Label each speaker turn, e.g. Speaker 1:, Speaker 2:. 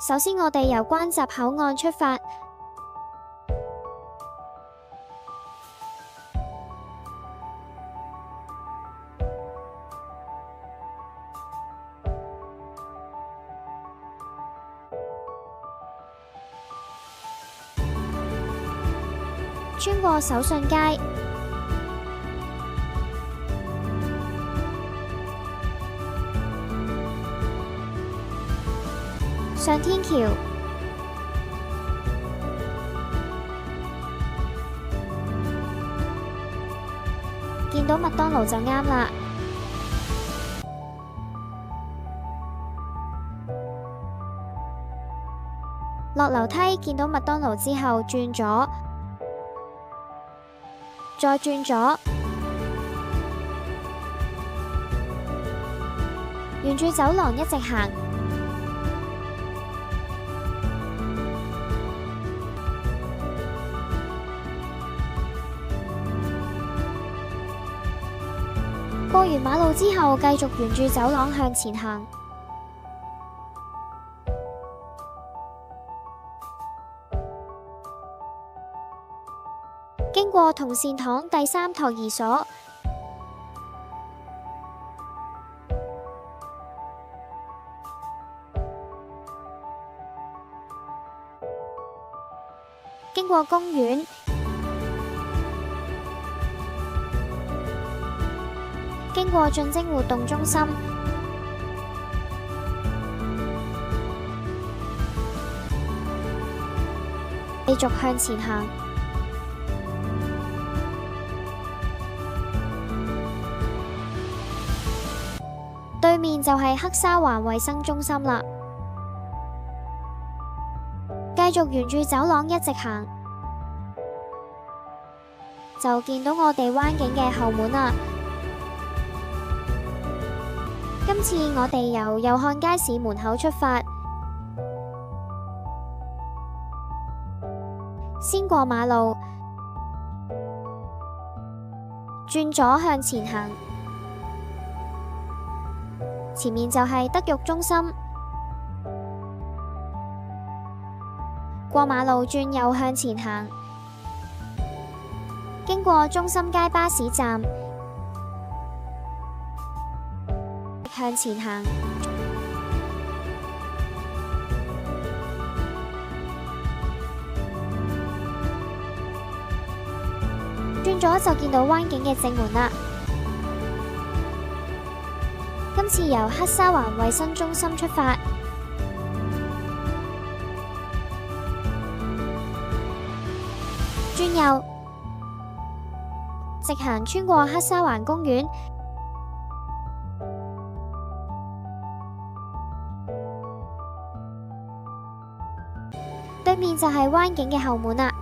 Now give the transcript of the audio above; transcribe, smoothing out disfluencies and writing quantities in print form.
Speaker 1: 首先我哋由關閘口岸出發，穿過手信街，上天橋，見到麥當勞就啱啦。落樓梯見到麥當勞之後轉左，再轉左，沿住走廊一直行，過完馬路之後，繼續沿住走廊向前行。經過同善堂第3托兒所，經過公園，經過進精活動中心，繼續向前行。對面就係黑沙環衛生中心啦。繼續沿住走廊一直行，就見到我哋灣景嘅後門啦。今次我哋由祐漢街市門口出發，先過馬路，轉左向前行。前面就係德育中心，過馬路轉右向前行，經過中心街巴士站，向前行，轉左就見到灣景嘅正門啦。今次由黑沙環衛生中心出發，轉右，直行穿過黑沙環公園，對面就係灣景嘅後門啦。